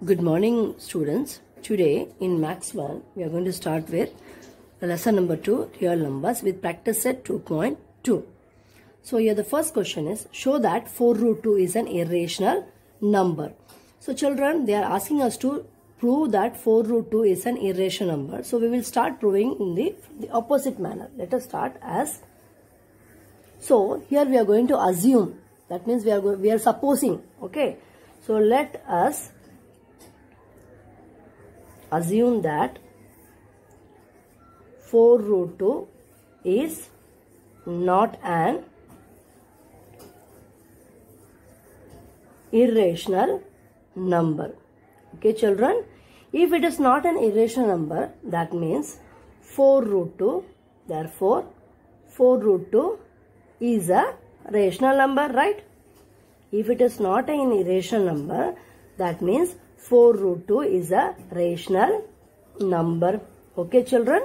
Good morning, students. Today in Max 1, we are going to start with lesson number 2, real numbers with practice set 2.2. So here the first question is, show that 4 root 2 is an irrational number. So children, they are asking us to prove that 4 root 2 is an irrational number. So we will start proving in the opposite manner. Let us start as, so here we are going to assume, that means we are supposing, okay. So let us assume that 4 root 2 is not an irrational number. Okay children, if it is not an irrational number, that means 4 root 2, therefore 4 root 2 is a rational number, right? If it is not an irrational number, that means 4 root 2 is a rational number. Okay children?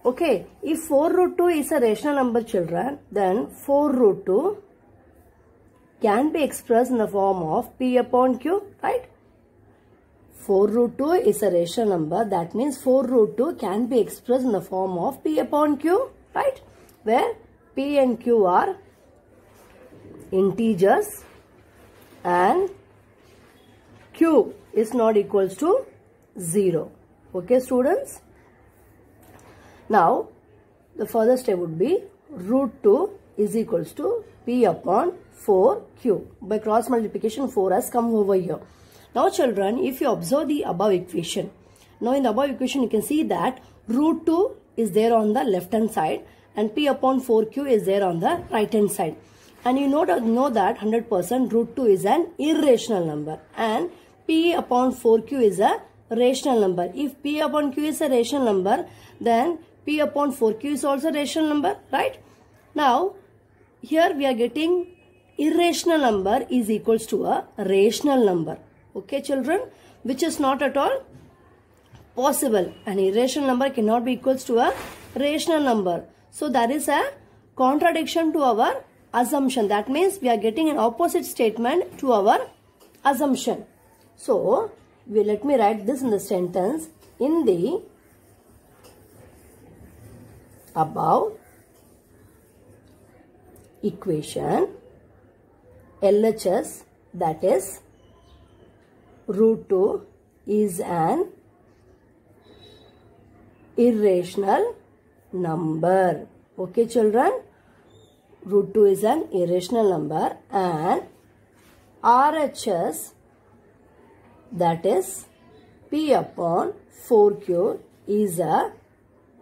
Okay, if 4 root 2 is a rational number children, then 4 root 2 can be expressed in the form of P upon Q, right? 4 root 2 is a rational number, that means 4 root 2 can be expressed in the form of P upon Q, right? Where P and Q are integers and Q is not equals to 0. Okay students? Now the further step would be root 2 is equals to P upon 4Q. By cross multiplication 4 has come over here. Now children, if you observe the above equation, now in the above equation you can see that root 2 is there on the left hand side and P upon 4Q is there on the right hand side. And you know that 100% root 2 is an irrational number and P upon 4Q is a rational number. If P upon Q is a rational number, then P upon 4Q is also a rational number, right? Now, here we are getting irrational number is equals to a rational number. Okay children, which is not at all possible. An irrational number cannot be equals to a rational number. So that is a contradiction to our assumption. That means we are getting an opposite statement to our assumption. So let me write this in the sentence. In the above equation, LHS, that is root 2 is an irrational number. Okay children? Root 2 is an irrational number and RHS, that is P upon 4Q, is a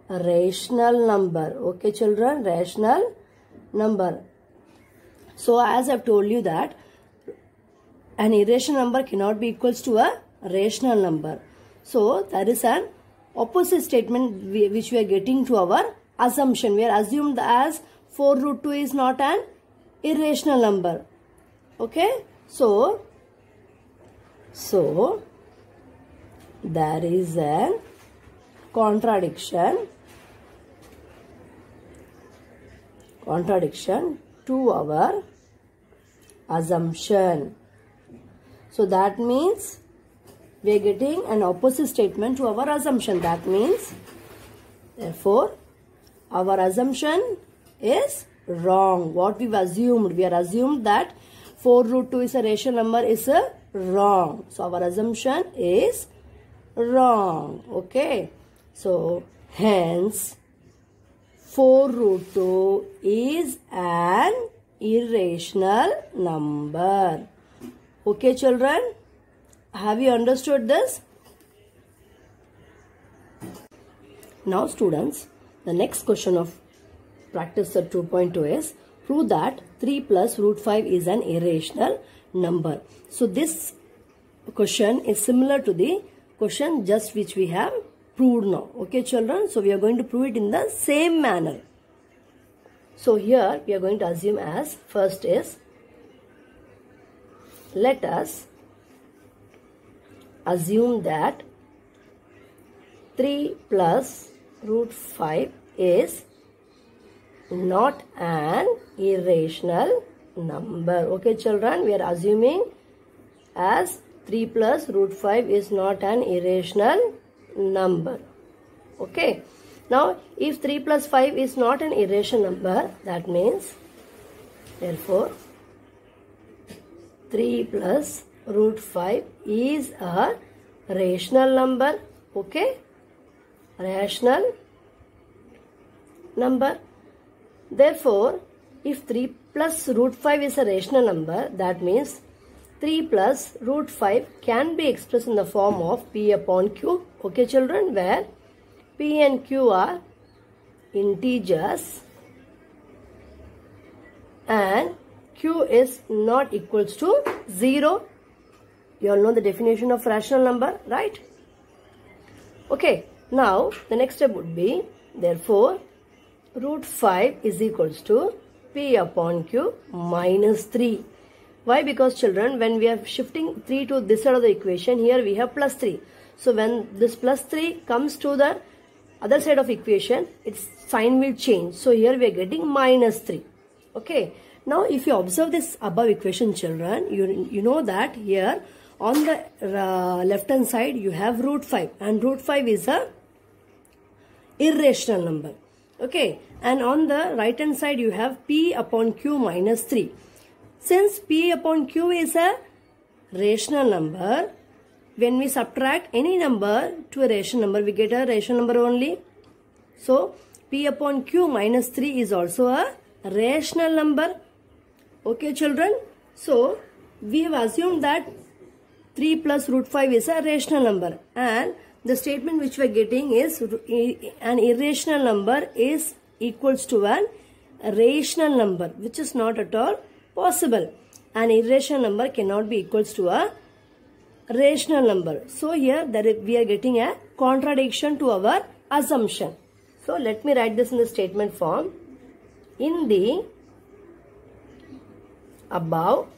rational number. Okay children? Rational number. So as I have told you that an irrational number cannot be equals to a rational number. So that is an opposite statement which we are getting to our assumption. We are assumed as 4 root 2 is not an irrational number. Okay. So there is a contradiction to our assumption. So that means we are getting an opposite statement to our assumption. That means, therefore, our assumption is wrong. What we've assumed, we are assumed that 4 root 2 is a rational number is wrong. So our assumption is wrong. Okay. So hence 4 root 2 is an irrational number. Okay children, have you understood this? Now students, the next question of practice set 2.2 is, prove that 3 plus root 5 is an irrational number. So this question is similar to the question just which we have proved now. Okay children, so we are going to prove it in the same manner. So here we are going to assume as, first is, let us assume that 3 plus root 5 is not an irrational number. Okay children, we are assuming as 3 plus root 5 is not an irrational number. Okay. Now, if 3 plus 5 is not an irrational number, that means, therefore, 3 plus root 5 is a rational number. Okay. Rational number. Therefore, if 3 plus root 5 is a rational number, that means 3 plus root 5 can be expressed in the form of P upon Q. Okay children, where P and Q are integers and Q is not equals to 0. You all know the definition of rational number, right? Okay, now the next step would be, therefore, root 5 is equals to P upon Q minus 3. Why? Because children, when we are shifting 3 to this side of the equation, here we have plus 3. So when this plus 3 comes to the other side of equation, its sign will change. So here we are getting minus 3. Okay. Now if you observe this above equation children, you know that here on the left hand side you have root 5, and root 5 is a irrational number. Okay. And on the right hand side you have P upon Q minus 3. Since P upon Q is a rational number, when we subtract any number to a rational number, we get a rational number only. So, P upon Q minus 3 is also a rational number. Okay children. So, we have assumed that 3 plus root 5 is a rational number, and the statement which we are getting is an irrational number is equals to an rational number, which is not at all possible. An irrational number cannot be equals to a rational number. So here we are getting a contradiction to our assumption. So let me write this in the statement form. In the above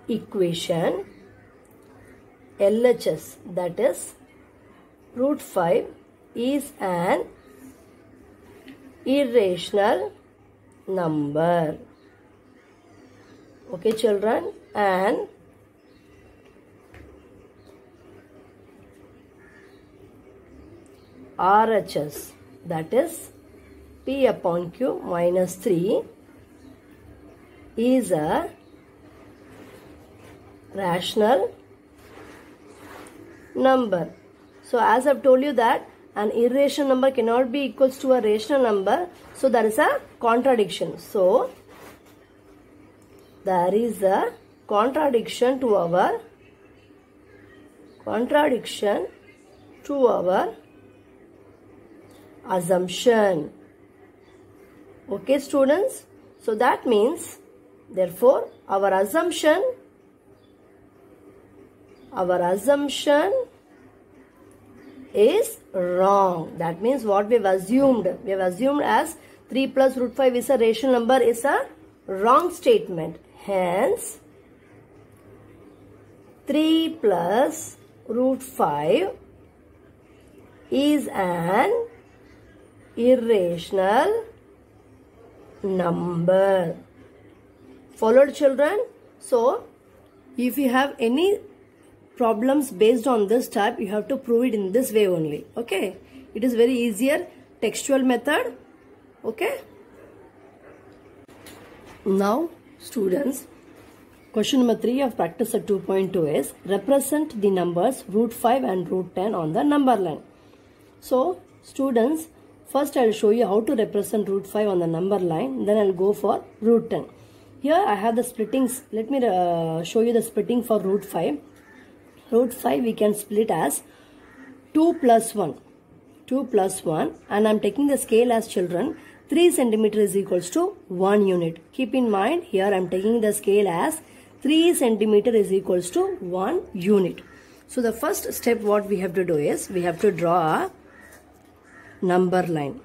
equation, LHS, that is root 5, is an irrational number. Okay children, and RHS, that is P upon Q minus 3, is a rational number. So as I have told you that an irrational number cannot be equals to a rational number, so there is a contradiction. So there is a contradiction to our assumption. Okay students, so that means, therefore, our assumption is wrong. That means what we have assumed as 3 plus root 5 is a rational number is a wrong statement. Hence, 3 plus root 5 is an irrational number. Followed children? So, if you have any problems based on this type, you have to prove it in this way only. Okay. It is very easier textual method. Okay. Now students, question number 3 of practice at 2.2 is represent the numbers root 5 and root 10 on the number line. So students, first I will show you how to represent root 5 on the number line, then I will go for root 10. Here I have the splittings. Let me show you the splitting for root 5. Root 5 we can split as 2 plus 1. 2 plus 1, and I am taking the scale as children. 3 centimeter is equals to 1 unit. Keep in mind, here I am taking the scale as 3 centimeter is equals to 1 unit. So the first step what we have to do is, we have to draw a number line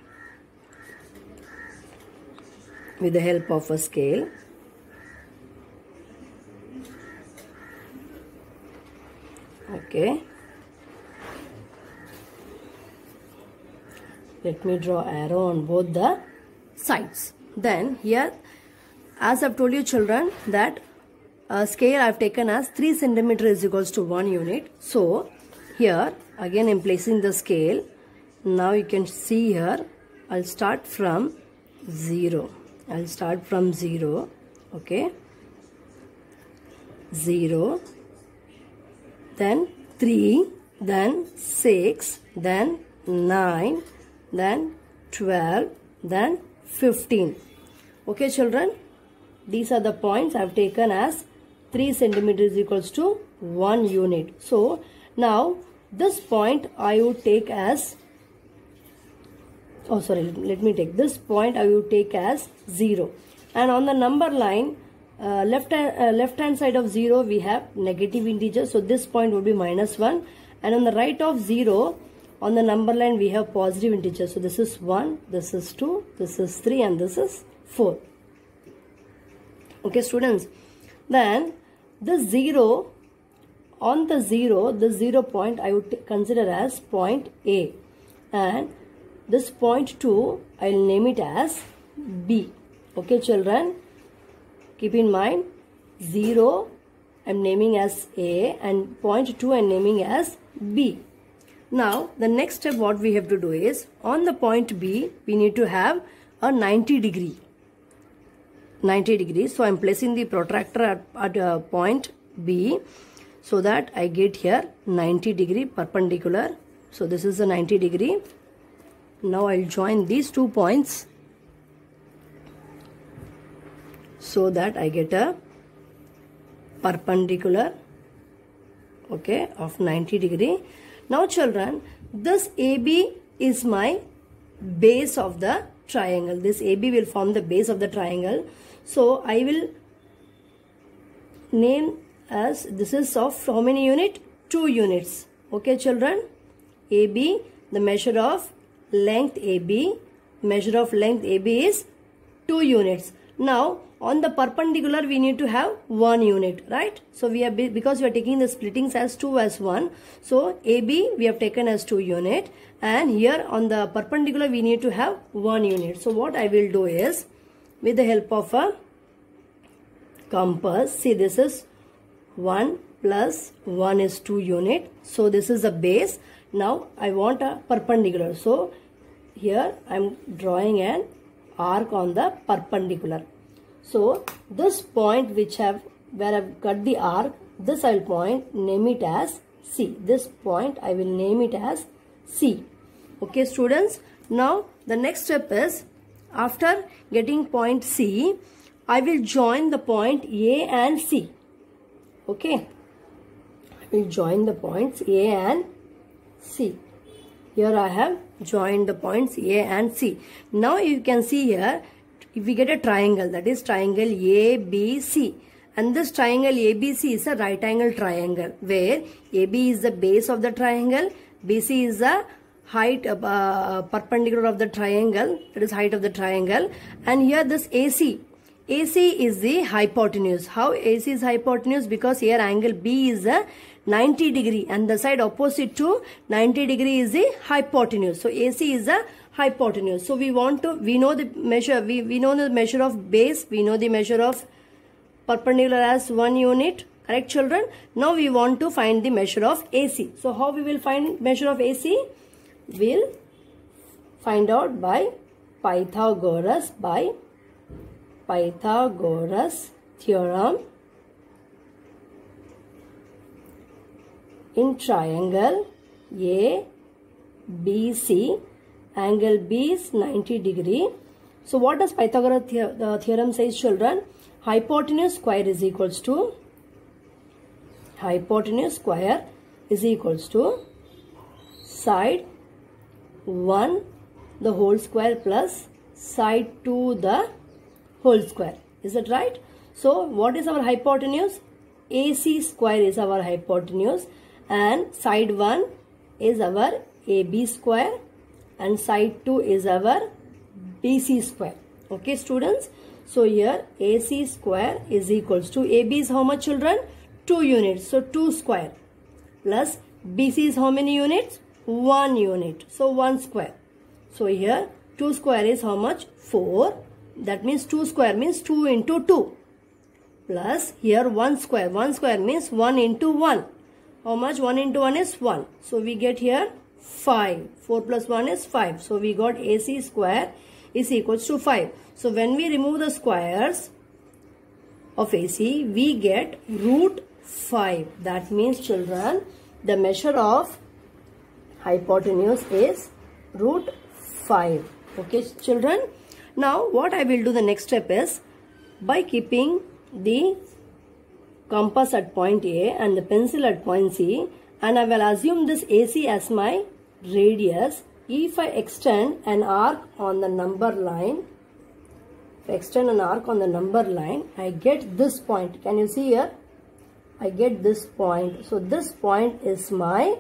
with the help of a scale. Okay. Let me draw arrow on both the sides. Then here, as I've told you children, that scale I have taken as 3 centimeter is equals to 1 unit. So here again I am placing the scale. Now you can see here I'll start from 0. I'll start from 0. Okay. 0, then 3, then 6, then 9, then 12, then 15. Okay children, these are the points I have taken as 3 centimeters equals to 1 unit. So now this point I would take as, let me take this point I would take as 0, and on the number line left hand side of 0 we have negative integers, so this point would be -1, and on the right of 0 on the number line we have positive integers, so this is 1, this is 2, this is 3, and this is 4. Okay students, then the 0, on the 0 point I would consider as point A, and this point 2 I will name it as B. Okay children, keep in mind 0 I am naming as A and point 2 I am naming as B. Now the next step what we have to do is, on the point B we need to have a 90 degree. So I am placing the protractor at point B so that I get here 90 degree perpendicular. So this is a 90 degree. Now I will join these 2 points so that I get a perpendicular, okay, of 90 degree. Now children, this AB is my base of the triangle. This AB will form the base of the triangle. So I will name as, this is of how many unit? 2 units. Okay children, AB, the measure of length AB, measure of length AB is 2 units. Now on the perpendicular we need to have 1 unit, right? So we have, because we are taking the splittings as 2 as 1, so AB we have taken as 2 unit, and here on the perpendicular we need to have 1 unit. So what I will do is, with the help of a compass, see this is 1 plus 1 is 2 unit, so this is the base. Now I want a perpendicular, so here I am drawing an arc on the perpendicular. So this point where I have cut the arc, this I will name it as C. This point I will name it as C. Okay students, now the next step is, after getting point C, I will join the point A and C. Okay, I will join the points A and C. Here I have joined the points A and C. Now you can see here, if we get a triangle, that is triangle ABC, and this triangle ABC is a right angle triangle where AB is the base of the triangle, BC is the height perpendicular of the triangle, that is height of the triangle, and here this AC is the hypotenuse. How AC is hypotenuse? Because here angle B is a 90 degree and the side opposite to 90 degree is the hypotenuse. So AC is a hypotenuse. So we know the measure, we know the measure of base, we know the measure of perpendicular as 1 unit, correct children? Now we want to find the measure of AC. So how we will find measure of AC? We'll find out by Pythagoras theorem in triangle ABC. Angle B is 90 degree. So what does Pythagoras theorem says children? Hypotenuse square is equals to side 1 the whole square plus side 2 the whole square. Is that right? So what is our hypotenuse? AC square is our hypotenuse, and side 1 is our AB square and side 2 is our BC square. Okay students, so here AC square is equals to, AB is how much children? 2 units, so 2 square, plus BC is how many units? 1 unit, so 1 square. So here 2 square is how much? 4. That means 2 square means 2 into 2. plus here 1 square. 1 square means 1 into 1. How much? 1 into 1 is 1. So we get here 5. 4 plus 1 is 5. So we got AC square is equals to 5. So when we remove the squares of AC, we get root 5. That means, children, the measure of hypotenuse is root 5. Okay, children. Now what I will do, the next step is, by keeping the compass at point A and the pencil at point C, and I will assume this AC as my radius. If I extend an arc on the number line, I get this point. Can you see here? I get this point. So this point is the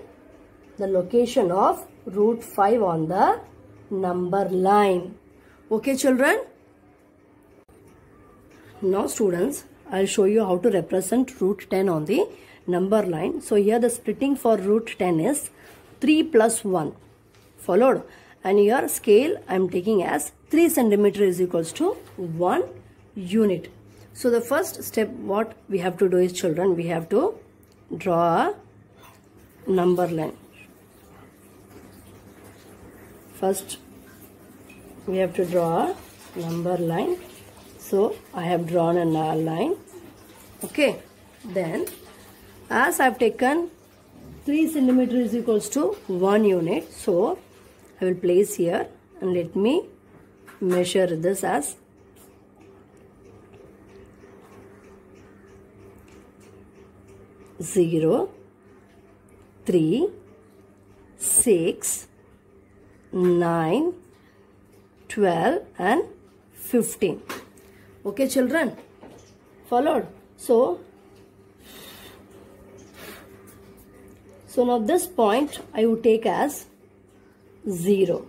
location of root 5 on the number line. Okay, children? Now students, I'll show you how to represent root 10 on the number line. So here the splitting for root 10 is 3 plus 1. Followed. And here scale I am taking as 3 centimeter is equals to 1 unit. So the first step what we have to do is, children, we have to draw a number line. First we have to draw a number line. So I have drawn a line. Okay. Then as I have taken 3 centimeter is equals to 1 unit. So I will place here and let me measure this as 0, 3, 6, 9, 12 and 15. Okay, children? Followed? So now this point I would take as 0.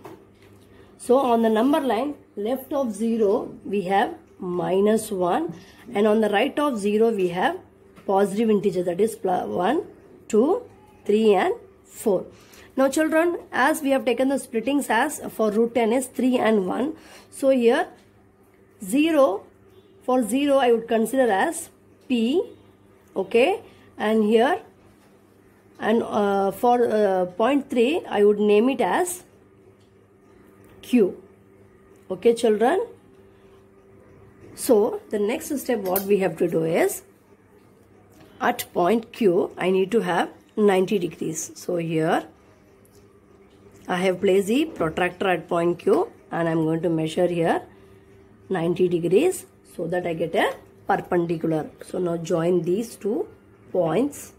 So on the number line, left of 0 we have -1, and on the right of 0 we have positive integer, that is 1, 2, 3 and 4. Now children, as we have taken the splittings as for root 10 is 3 and 1. So here 0, for 0 I would consider as P. Okay, and here and for point 3 I would name it as Q. Okay, children? So the next step what we have to do is, at point Q I need to have 90 degrees. So here I have placed the protractor at point Q and I am going to measure here 90 degrees so that I get a perpendicular. So now join these two points.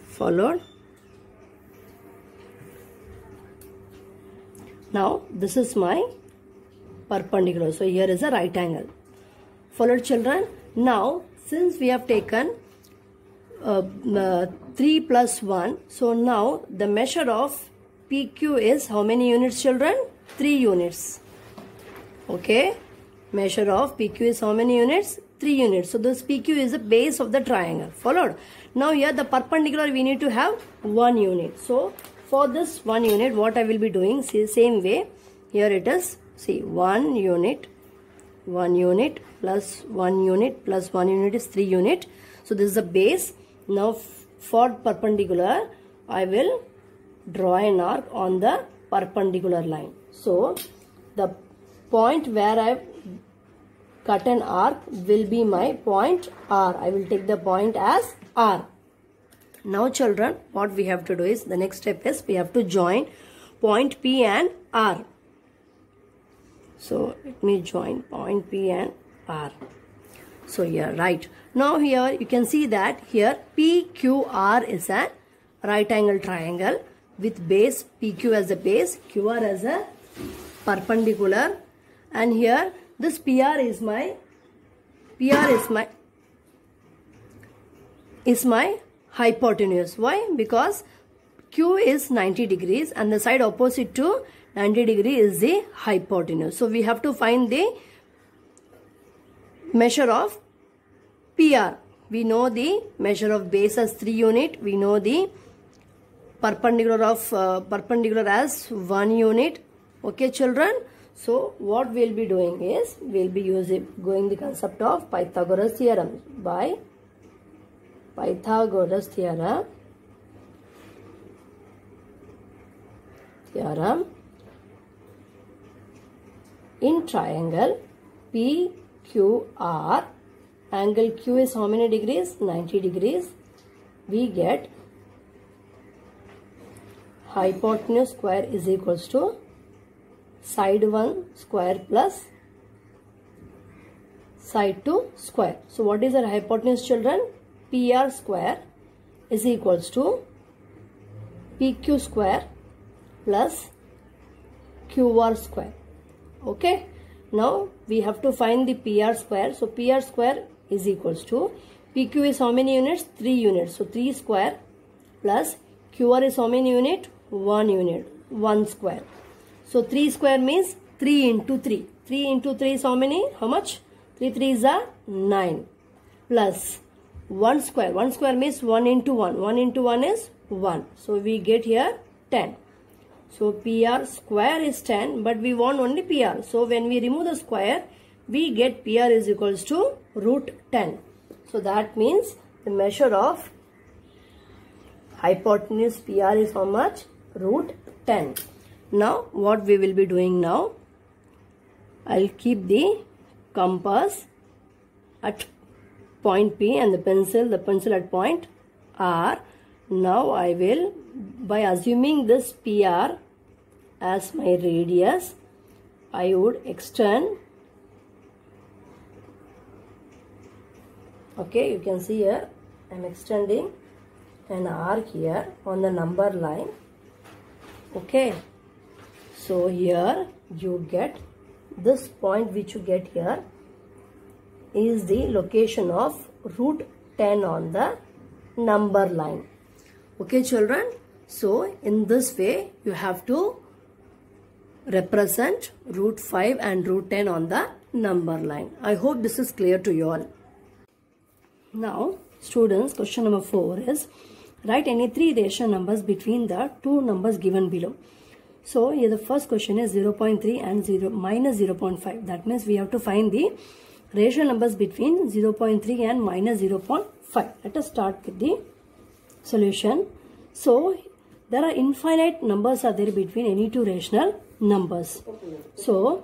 Followed. Now this is my perpendicular. So here is a right angle. Followed, children. Now since we have taken 3 plus 1, so now the measure of PQ is how many units, children? 3 units. Okay, measure of PQ is how many units? 3 units. So this PQ is the base of the triangle. Followed. Now here the perpendicular we need to have 1 unit. So for this 1 unit what I will be doing, see, same way here it is, see 1 unit plus 1 unit plus 1 unit is 3 unit. So this is the base. Now for perpendicular I will draw an arc on the perpendicular line. So the point where I cut an arc will be my point R. I will take the point as R. Now children, what we have to do is, the next step is we have to join point P and R. So let me join point P and R. So here, right. Now here you can see that here PQR is a right angle triangle with base PQ as a base, QR as a perpendicular, and here this PR is my hypotenuse. Why? Because Q is 90 degrees and the side opposite to 90 degree is the hypotenuse. So we have to find the measure of PR. We know the measure of base as 3 unit. We know the perpendicular as 1 unit. Okay, children. So what we'll be doing is, we'll be going the concept of Pythagoras theorem. By Pythagoras theorem, in triangle PQR, angle Q is how many degrees? 90 degrees. We get hypotenuse square is equals to side 1 square plus side 2 square. So what is our hypotenuse, children? PR square is equals to PQ square plus QR square. Okay. Now we have to find the PR square. So PR square is equals to, PQ is how many units? 3 units. So 3 square plus QR is how many unit? 1 unit. 1 square. So 3 square means 3 into 3. 3 into 3 is how many? How much? 3 3s are 9. Plus 1 square. 1 square means 1 into 1. 1 into 1 is 1. So we get here 10. So PR square is 10, but we want only PR. So when we remove the square, we get PR is equals to root 10. So that means the measure of hypotenuse PR is how much? Root 10. Now what we will be doing now, I'll keep the compass at point P and the pencil at point R. Now I will, by assuming this PR as my radius, I would extend. Okay, you can see here I am extending an arc here on the number line. Okay, so here you get this point which you get here is the location of root 10 on the number line. Okay, children, so in this way you have to represent root 5 and root 10 on the number line. I hope this is clear to you all. Now students, question number 4 is, write any 3 rational numbers between the 2 numbers given below. So here the first question is 0.3 and minus 0.5. That means we have to find the rational numbers between 0.3 and minus 0.5. Let us start with the solution. So there are infinite numbers are there between any 2 rational numbers. So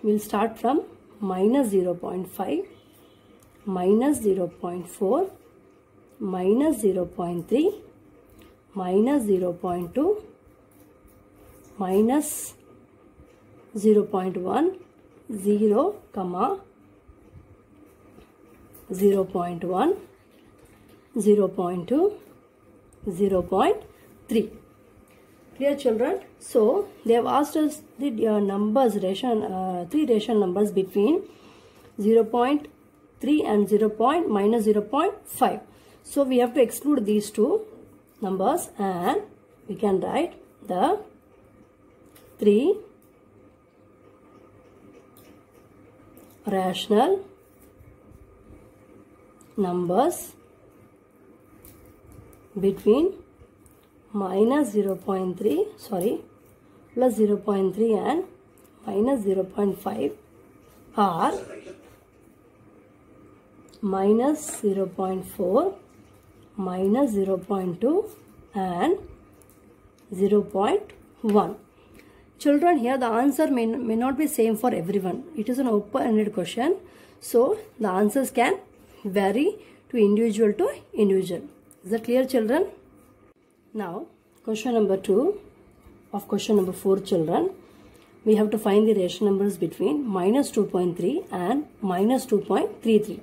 we'll start from minus 0.5, minus 0.4, minus 0.3, minus 0.2, minus 0.1, 0, 0.1, 0.2, 0.3. Clear, children? So they have asked us the numbers, 3 rational numbers between 0.3 and minus 0.5. So we have to exclude these 2 numbers and we can write the 3 rational numbers between minus 0.3 plus 0.3 and minus 0.5 are minus 0.4, minus 0.2 and 0.1. Children, here the answer may not be same for everyone. It is an open-ended question. So the answers can vary to individual to individual. Is that clear, children? Now question number 2 of question number 4, children. We have to find the rational numbers between minus 2.3 and minus 2.33.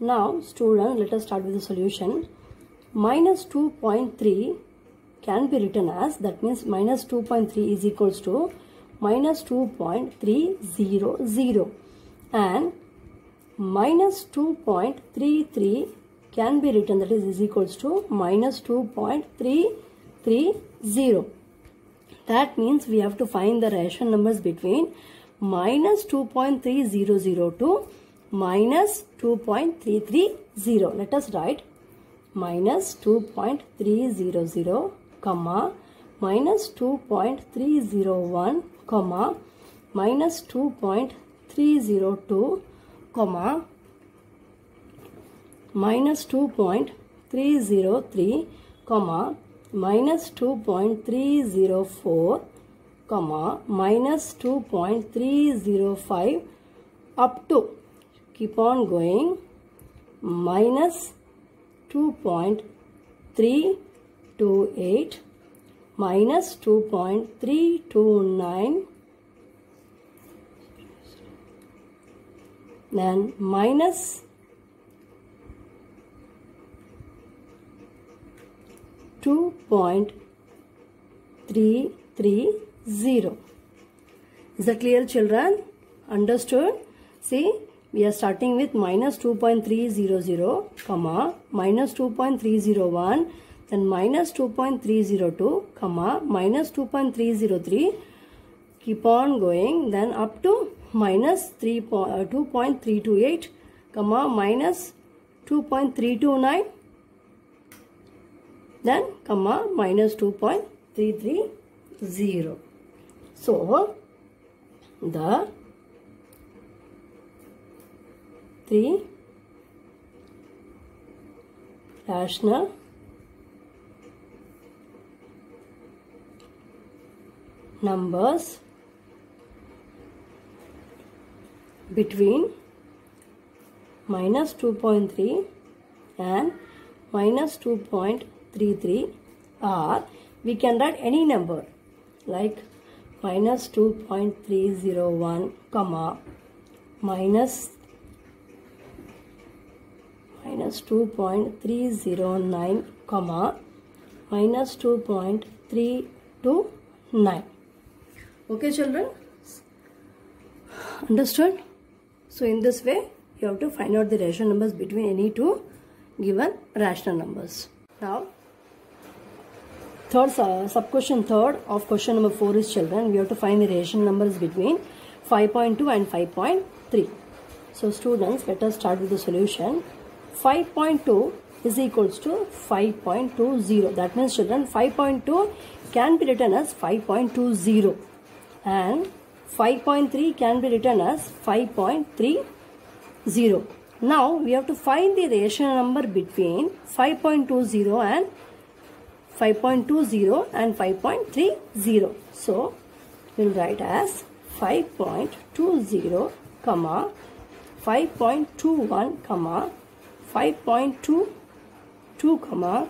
Now students, let us start with the solution. Minus 2.3 can be written as, that means minus 2.3 is equals to minus 2.300 and minus 2.33 can be written, that is equals to minus 2.330. That means we have to find the rational numbers between minus 2.300 to minus 2.330. Let us write minus 2.300, comma, minus 2.301, comma, minus 2.302, comma, minus 2.303, comma, minus 2.304, comma, minus 2.305, up to, keep on going, minus 2.328, minus 2.329, then minus 2.330. Is that clear, children? Understood? See, we are starting with minus 2.300, comma, minus 2.301, then minus 2.302, comma, minus 2.303, keep on going, then up to minus 2.328, comma, minus 2.329, then comma, minus 2.330. So, the three rational numbers between minus 2.3 and minus 2.33 are, we can write any number like minus 2.301, comma, minus 2.309, comma, minus 2.329. Okay, children? Understood? So, in this way, you have to find out the rational numbers between any two given rational numbers. Now, sub-question third of question number 4 is, children, we have to find the rational numbers between 5.2 and 5.3. So, students, let us start with the solution. 5.2 is equals to 5.20. That means, children, 5.2 can be written as 5.20 and 5.3 can be written as 5.30. Now, we have to find the rational number between 5.20 and 5.20 and 5.30. So, we will write as 5.20, comma, 5.21, comma, 5.22, comma,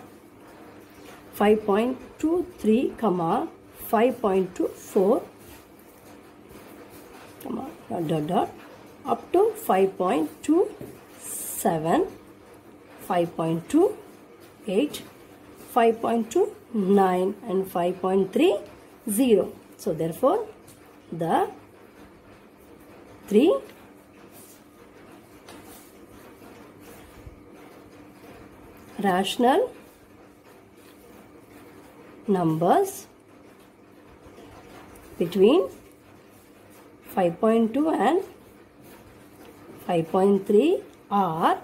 5.23, comma, 5.24, comma, dot, up to 5.27, 5.28, 5.29 and 5.30. So, therefore, the three rational numbers between 5.2 and 5.3 are,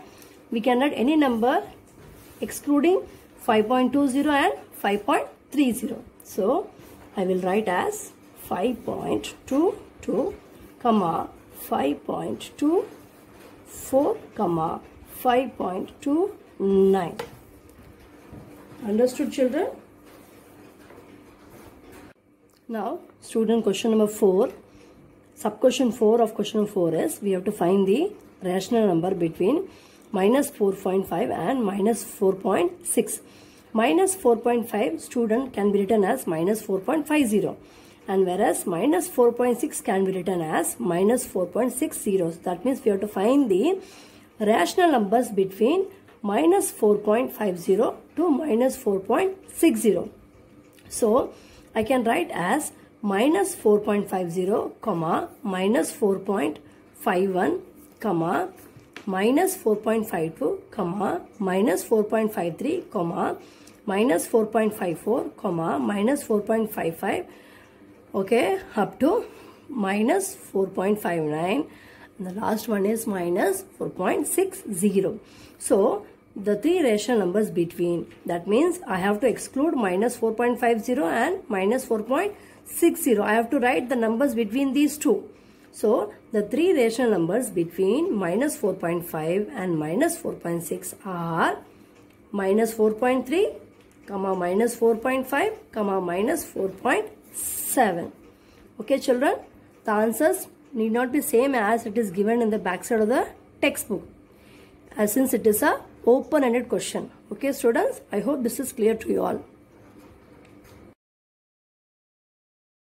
we can write any number excluding 5.20 and 5.30. So, I will write as 5.22, comma, 5.24, comma, 5.29. Understood, children? Now, student, question number 4. Sub-question 4 of question number 4 is, we have to find the rational number between minus 4.5 and minus 4.6. Minus 4.5, student, can be written as minus 4.50, and whereas minus 4.6 can be written as minus 4.60. That means we have to find the rational numbers between minus 4.50 to minus 4.60. So, I can write as minus 4.50, comma, minus 4.51, comma, minus 4.52, comma, minus 4.53, comma, minus 4.54, comma, minus 4.55, okay, up to minus 4.59. And the last one is minus 4.60. So, the three rational numbers between, that means I have to exclude minus 4.50 and minus 4.60. 60. I have to write the numbers between these two. So the three rational numbers between minus 4.5 and minus 4.6 are minus 4.3, comma minus 4.5, comma minus 4.7. Okay children, the answers need not be same as it is given in the back side of the textbook, since it is a open-ended question. Okay students, I hope this is clear to you all.